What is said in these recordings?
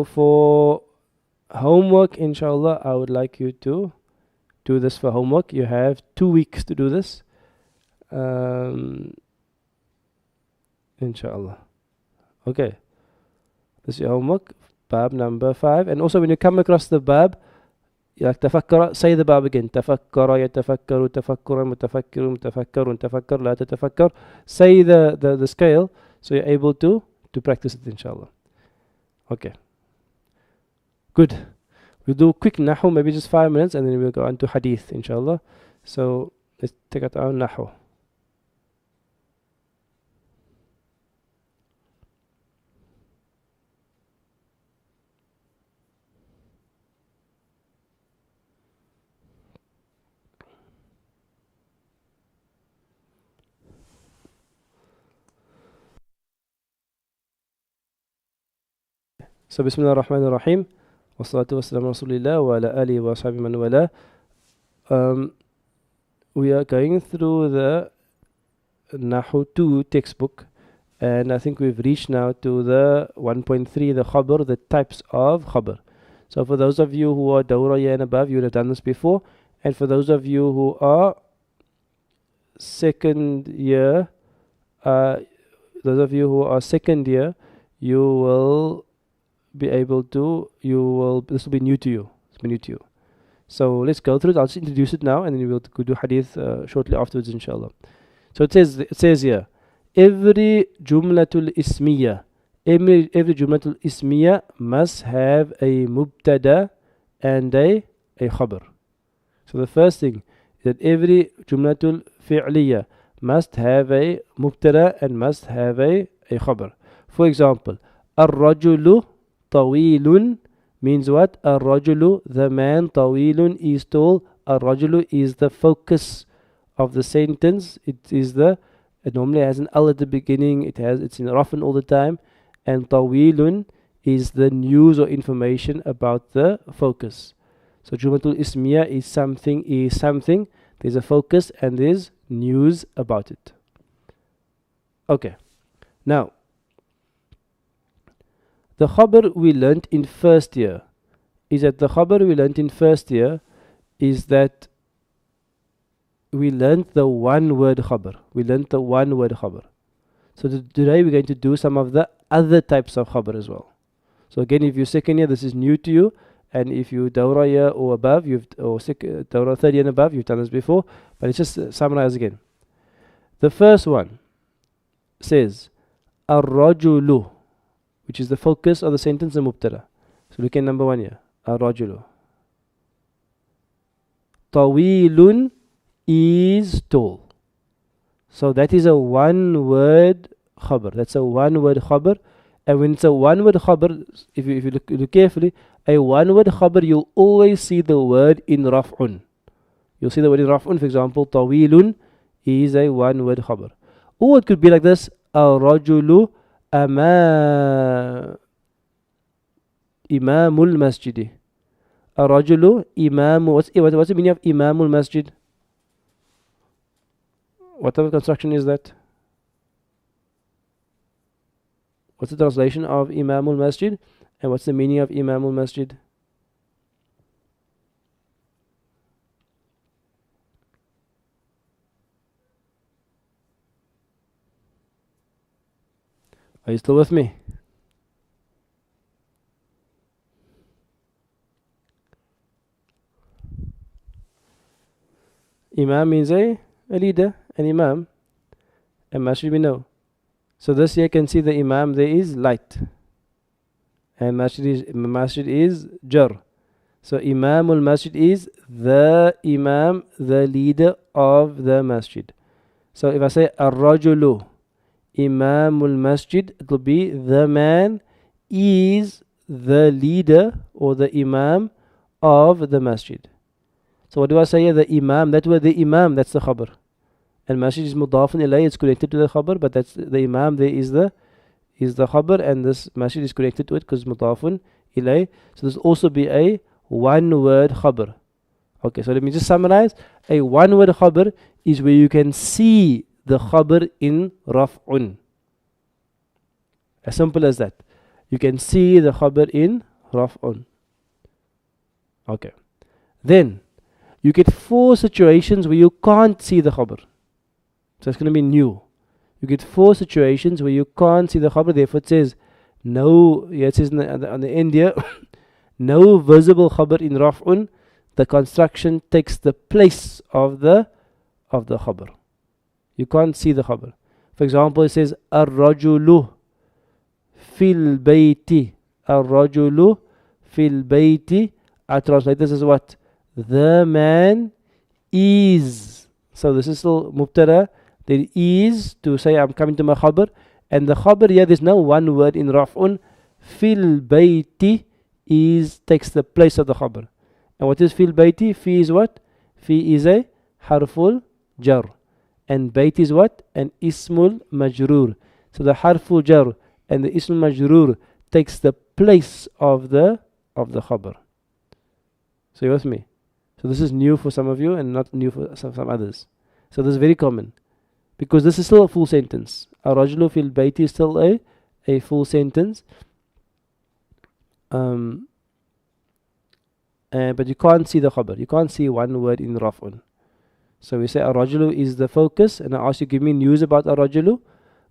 For homework, inshallah, I would like you to do this for homework. You have 2 weeks to do this. Inshallah. Okay. This is your homework. Bab number 5. And also when you come across the bab, like tafakkara, say the bab again. Tafakkara, yatafakkaru, tafakkuran, mutafakkiru, mutafakkarun, tafakkar, la tatafakkar. Say the scale so you're able to practice it, inshallah. Okay. Good. We'll do quick Nahwu, maybe just 5 minutes, and then we'll go on to Hadith, inshallah. So let's take out our Nahwu. So Bismillah ar-Rahman ar-Rahim. Wassalatu wassalamu rasulillah wa ala alihi wa sahbihi man wala. We are going through the Nahwu 2 textbook, and I think we've reached now to the 1.3, the Khabr, the types of Khabr. So for those of you who are Dawra year and above, you would have done this before, and for those of you who are second year, you will be able to, this will be new to you. It's new to you. So let's go through it. I'll just introduce it now, and then we'll do Hadith shortly afterwards, inshallah. So it says here, every Jumlatul Ismiya, every Jumlatul Ismiya must have a Mubtada and a Khabr. So the first thing is that every Jumlatul Fi'liya must have a Mubtada and must have a Khabr. For example, Ar-Rajulu Tawilun means what? Ar-Rajulu, the man, Tawilun is tall. Ar-Rajulu is the focus of the sentence. It normally has an al at the beginning. It's in Rafan all the time. And Tawilun is the news or information about the focus. So Jumatul Ismiya is something. There's a focus and there's news about it. Okay. Now, the Khabr we learnt in first year is that we learnt the one word Khabr. So today we're going to do some of the other types of Khabr as well. So again, if you're second year, this is new to you. And if you Dawra year or above, Dawra third year and above, you've done this before. But let's just summarize again. The first one says, Ar-Rajulu, which is the focus of the sentence and Mubtada. So look at number 1 here. Ar-Rajulu. Tawilun is tall. So that is a one word Khabr. That's a one word Khabr. And when it's a one word Khabr, if you look carefully, a one word Khabr, you'll always see the word in Raf'un. You'll see the word in Raf'un. For example, Tawilun is a one word Khabr. Or it could be like this. Ar-Rajulu Imamul Masjidi. Ar-Rajulu Imamu. What's the meaning of Imamul Masjid? What type of construction is that? What's the translation of Imamul Masjid? And what's the meaning of Imamul Masjid? Are you still with me? Imam means a leader, an Imam. And Masjid we know. So this here can see the Imam there is light. And Masjid is Jar. So Imamul Masjid is the Imam, the leader of the Masjid. So if I say Ar-Rajulu Imamul Masjid, it will be the man is the leader or the Imam of the Masjid. So what do I say here? The Imam, that word the Imam, that's the Khabr. And Masjid is Mudafun ilayh, it's connected to the Khabr, but that's the Imam there is the Khabr, and this Masjid is connected to it because it's Mudafun ilayh. So this will also be a one word Khabr. Okay, so let me just summarize. A one word Khabr is where you can see the Khabr in Raf'un. As simple as that. You can see the Khabr in raf'un. Okay. Then you get 4 situations where you can't see the khabr. So it's going to be new. You get 4 situations where you can't see the khabr. Therefore it says no. Yeah, it says on the end here, no visible khabr in raf'un. The construction takes the place of the khabr. You can't see the khabr. For example, it says ar-rajulu fil bayti. Ar-rajulu fil bayti. I translate this as what? The man is. So this is still mubtada. There is to say I'm coming to my khabr. And the khabr here, there's no one word in raf'un. Fil bayti is takes the place of the khabr. And what is fil bayti? Fi is what? Fi is a harful jar. And bayt is what? An ismul majroor. So the harful jar and the ismul majroor takes the place of the khabr. So you with me? So this is new for some of you and not new for some others. So this is very common. Because this is still a full sentence. Ar-rajulu fil bayti is still a full sentence. But you can't see the khabar. You can't see one word in raf'un. So we say ar-rajulu is the focus, and I ask you give me news about ar-rajulu.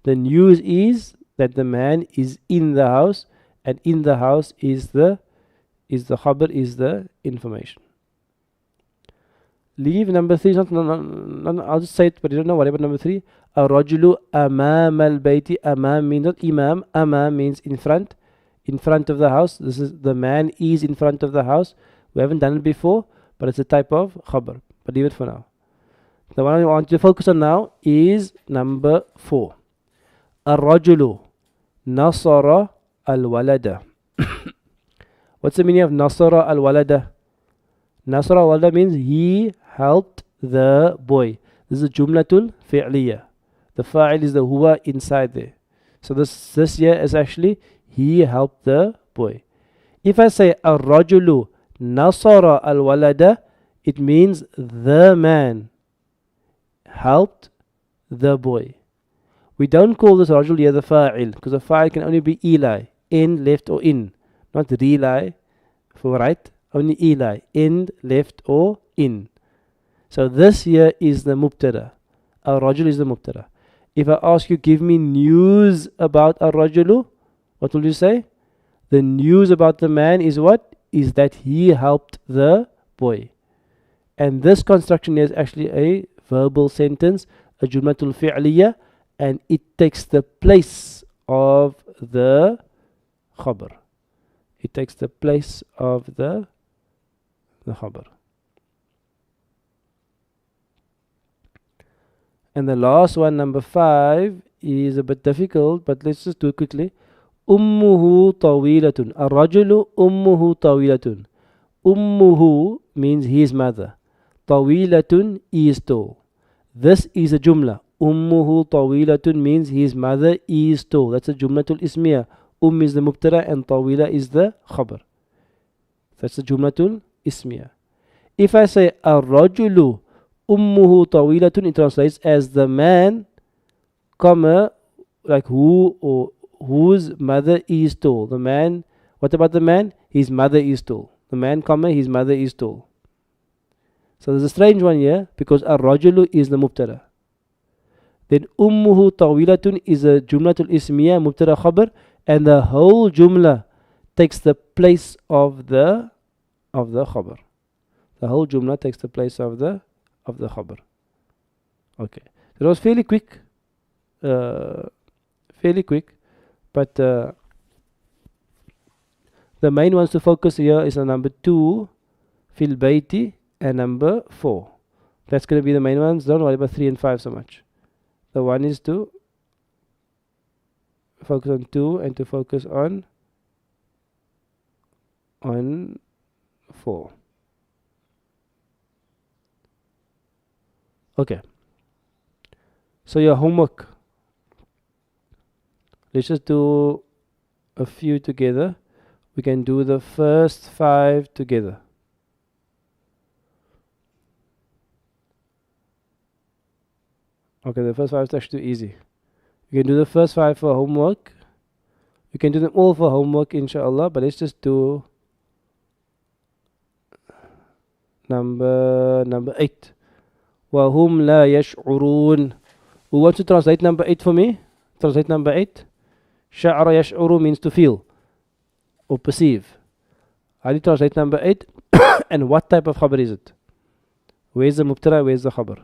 The news is that the man is in the house, and in the house is the khabar, is the information. Leave number 3. I'll just say it, but you don't know. Whatever number 3. Ar-rajulu amam al-bayti. Amam means not imam. Amam means in front of the house. This is the man is in front of the house. We haven't done it before, but it's a type of khabar. But leave it for now. The one I want you to focus on now is number 4. Ar-rajulu nasara al-walada. What's the meaning of nasara al-walada? Nasara al-walada means he helped the boy. This is jumlatul fi'liya. The fa'il is the huwa inside there. So this here is actually he helped the boy. If I say ar-rajulu nasara al-walada, it means the man helped the boy. We don't call this rajul here the fa'il, because the fa'il can only be eli, in, left or in, not rely for right, only eli, in, left or in. So this here is the mubtada. Ar-rajul is the mubtada. If I ask you give me news about ar-rajulu, what will you say? The news about the man is what? Is that he helped the boy. And this construction is actually a verbal sentence, a jumlatul fi'liya, and it takes the place of the khabar. It takes the place of the khabar. And the last one, number 5, is a bit difficult, but let's just do it quickly. Ummuhu tawilatun. Ar-rajulu ummuhu tawilatun. Ummuhu means his mother. Tawilatun is tall. This is a jumla. Ummuhu tawilatun means his mother is tall. That's a jumlatul ismiya. Is the mubtada and tawila is the khabar. That's the jumlatul ismiya. If I say ar-rajulu ummuhu tawilatun, it translates as the man, comma, like who or whose mother is tall. The man, what about the man? His mother is tall. The man, comma, his mother is tall. So there's a strange one here because ar-rajulu is the mubtada. Then ummuhu tawilatun is a jumlatul ismiya, mubtada khabar, and the whole jumla takes the place of the khabar. The whole jumla takes the place of the khabar. Okay, it was fairly quick, but the main ones to focus here is on number 2, fil bayti, and number 4. That's going to be the main ones. Don't worry about 3 and 5 so much. The one is to focus on 2 and to focus on 4. Okay. So your homework. Let's just do a few together. We can do the first 5 together. Okay, the first 5 is actually too easy. You can do the first 5 for homework. You can do them all for homework, inshallah, but let's just do number 8. وَهُمْ لَا يَشْعُرُونَ. Who wants to translate number 8 for me? Translate number 8. شَعْرَ يَشْعُرُ means to feel or perceive. How do you translate number 8? And what type of khabr is it? Where's the mubtada? Where's the khabr?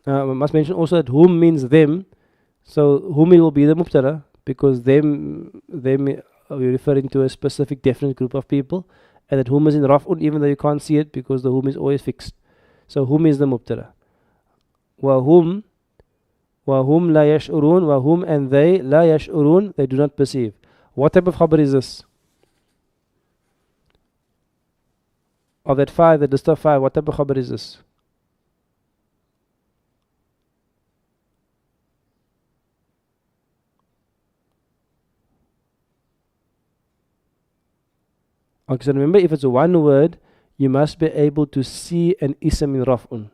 I must mention also that whom means them. So whom will be the mubtada, because them are referring to a specific definite group of people, and that whom is in raf'un even though you can't see it because the whom is always fixed. So whom is the mubtada. وَهُمْ لَا يَشْعُرُونَ. وَهُمْ and they لَا يَشْعُرُونَ, they do not perceive. What type of khabar is this? Of that 5, that list of 5, what type of khabar is this? Okay, so remember, if it's one word, you must be able to see an ism in raf'un.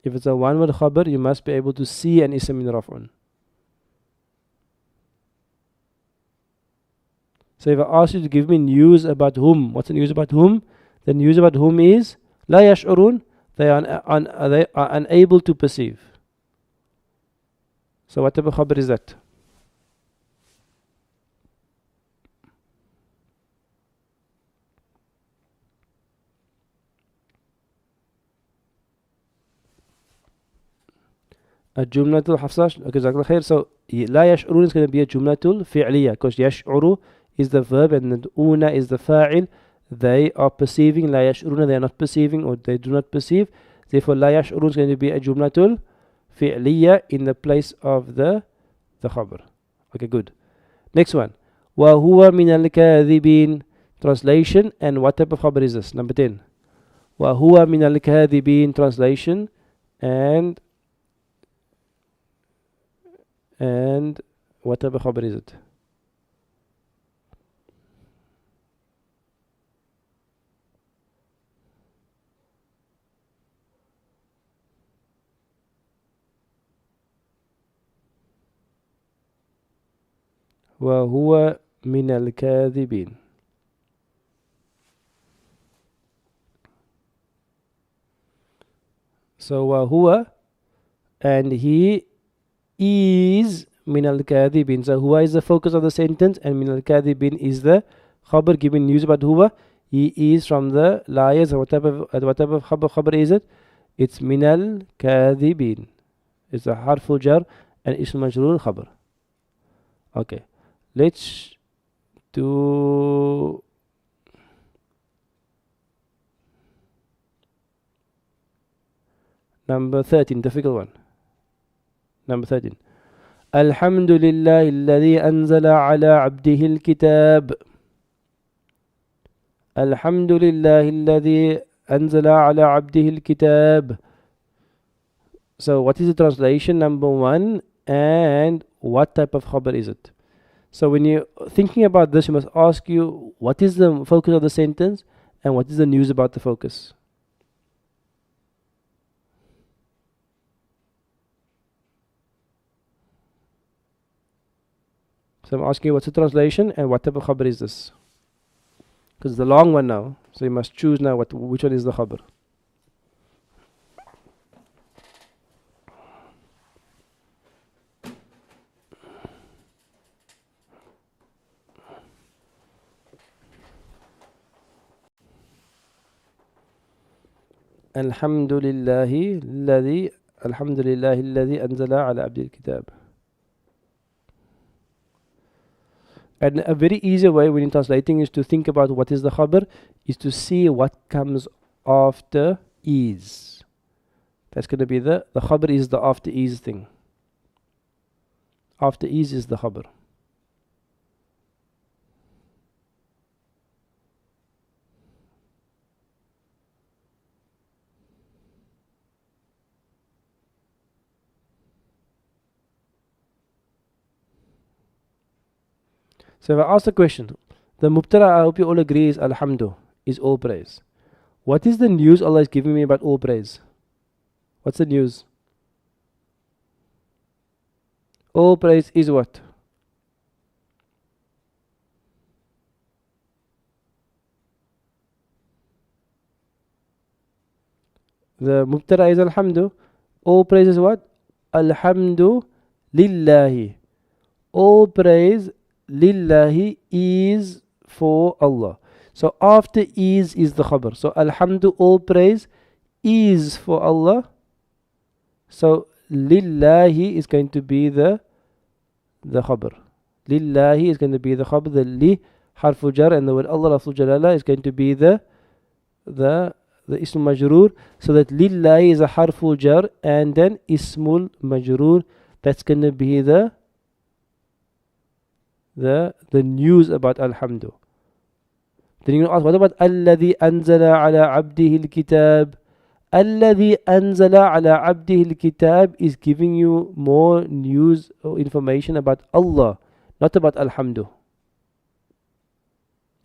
If it's a one word khabar, you must be able to see an ism in raf'un. So if I ask you to give me news about whom, what's the news about whom? The news about whom is la yash'urun, they are unable to perceive. So what type of khabar is that? A jumlatul hafsash. Okay, jazakallah khair. So la yash'urun is going to be a jumlatul fi'liya, because yash'uru is the verb and the una is the fa'il. They are perceiving. La yash'uruna, they are not perceiving, or they do not perceive. Therefore la yash'urun is going to be a jumlatul fi'liya in the place of the khabar. Okay, good. Next one. Wa huwa min al-kadhibin. Translation, and what type of khabar is this? Number 10. Wa huwa min al-kadhibin. Translation, and what type of khabar is it? وهو من الكاذبين. So وهو, and he is min al-kadhibin. So huwa is the focus of the sentence, and min al-kadhibin is the khabar giving news about huwa. He is from the liars. What type of khabar is it? It's min al-kadhibin. It's a harful jar and ism majrur khabar. Okay, let's do number 13, difficult one. Number 13. الحمد لله الذي أنزل على عبده الكتاب. الحمد لله الذي أنزل على عبده الكتاب. So what is the translation? Number 1, and what type of khabar is it? So when you're thinking about this, you must ask you, what is the focus of the sentence, and what is the news about the focus? So I'm asking you, what's the translation and what type of khabar is this? Because it's the long one now, so you must choose now which one is the khabar. الحمد لله الذي أنزل على عبده الكتاب. And a very easy way when you're translating is to think about what is the khabar, is to see what comes after is. That's going to be the khabar is the after is thing. After is the khabar. So if I ask the question, the mubtada, I hope you all agree, is alhamdu, is all praise. What is the news Allah is giving me about all praise? What's the news? All praise is what? The mubtada is alhamdu. All praise is what? Alhamdu lillahi. All praise lillahi is for Allah. So after is the khabr. So alhamdu, all praise is for Allah. So lillahi is going to be the khabr. Lillahi is going to be the khabr. The li harfu jar, and the word Allah lafzul jalala is going to be the ism majroor. So that lillahi is a harful jar, and then ismul majroor, that's going to be the news about alhamdu. Then you're going to ask, what about alladhi anzala ala abdihi al-kitab? Alladhi anzala ala abdihi al-kitab is giving you more news or information about Allah, not about alhamdu.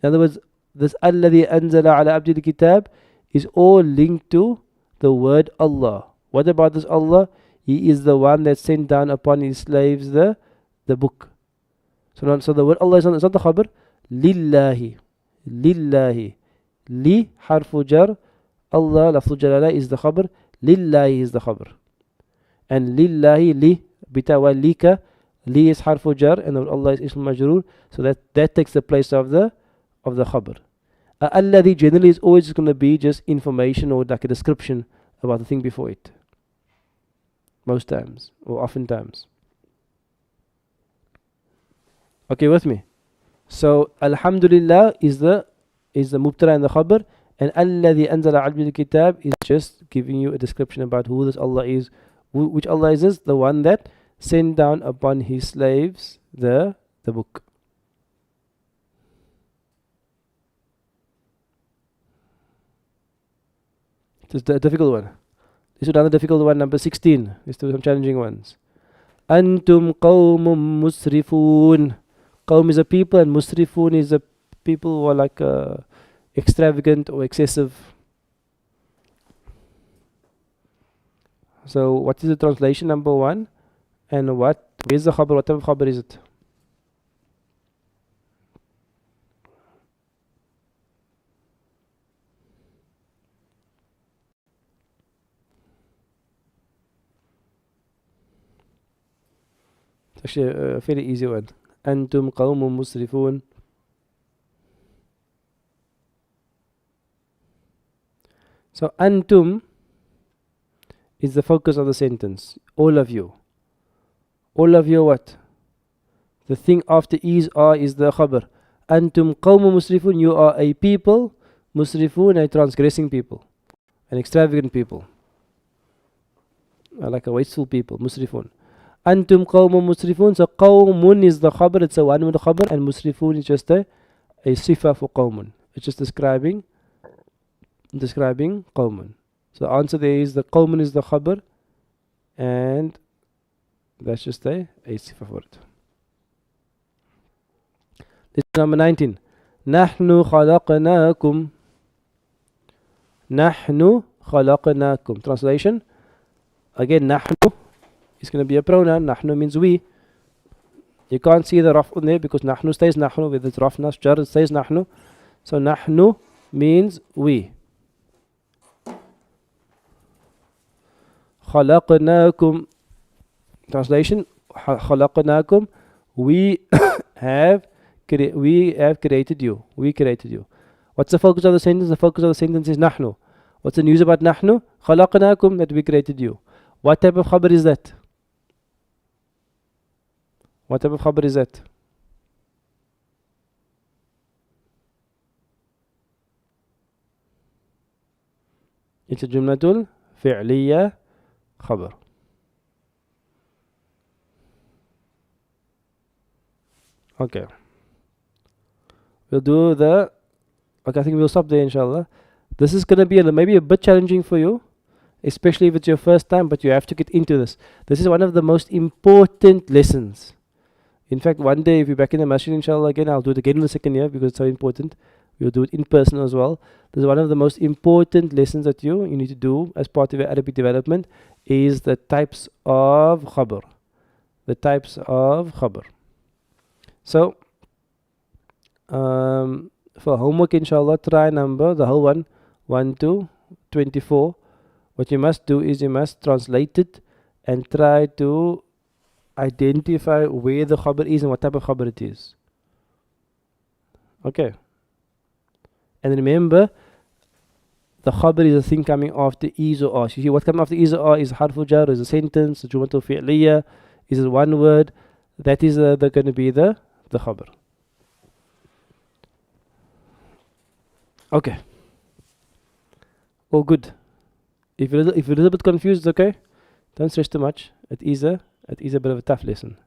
In other words, this alladhi anzala ala abdihi al-kitab is all linked to the word Allah. What about this Allah? He is the one that sent down upon his slaves the book. So the word Allah is not the khabr. Lillahi. Lillahi. Li harfu jar. Allah lafzul jalala is the khabr. Lillahi is the khabr. And lillahi li bitawa lika. Li is harfu jar, and the word Allah is ism majroor. So that takes the place of the khabr. Alladhi generally is always going to be just information or like a description about the thing before it. Most times, or oftentimes. Okay, with me? So alhamdulillah is the mubtada and the khabar, and alladhi anzala al kitab is just giving you a description about who this Allah is. Which Allah is this? The one that sent down upon his slaves the book. This is the difficult one. This is another difficult one, number 16. Let's do some challenging ones. Antum qawmum musrifun. Qawm is a people, and musrifun is a people who are like extravagant or excessive. So what is the translation, number 1? And where's the khabar? What type of khabar is it? It's actually a very easy one. Antum qawmun musrifun. So antum is the focus of the sentence. All of you. All of you what? The thing after are is the khabar. Antum qawmun musrifun. You are a people. Musrifun, a transgressing people. An extravagant people. Like a wasteful people. Musrifun. Antum qawmun musrifun. So qawmun is the khabar. It's a one word khabar. And musrifun is just a sifa for qawmun. It's just describing qawmun. So the answer there is the qawmun is the khabar, and that's just a sifa for it. This is number 19. Nahnu khalaqnakum. Nahnu khalaqnakum. Translation. Again, nahnu is going to be a pronoun. Nahnu means we. You can't see the raf on there because nahnu stays nahnu. With its raf nas jar, it stays nahnu. So nahnu means we. Khalaqnakum. Translation. Khalaqnakum. We have created you. We created you. What's the focus of the sentence? The focus of the sentence is nahnu. What's the news about nahnu? Khalaqnakum, that we created you. What type of khabar is that? What type of khabar is that? It's a jumlatul fi'liya khabar. Okay. We'll do the... Okay, I think we'll stop there, inshallah. This is going to be maybe a bit challenging for you, especially if it's your first time, but you have to get into this. This is one of the most important lessons. In fact, one day, if you're back in the masjid, inshallah, again, I'll do it again in the second year because it's so important. We'll do it in person as well. This is one of the most important lessons that you need to do as part of your Arabic development, is the types of Khabr. The types of Khabr. So, for homework, inshallah, try number, the whole one, 1 to 24. What you must do is you must translate it and try to identify where the Khabr is and what type of Khabr it is. Okay. And remember, the Khabr is a thing coming after is or are. You see, what comes after is or are is harfu jar, is a sentence, jumatul fi'liya, is it one word. That is going to be the Khabr. Okay. All good. If you're a little bit confused, okay, don't stress too much. It is a bit of a tough lesson.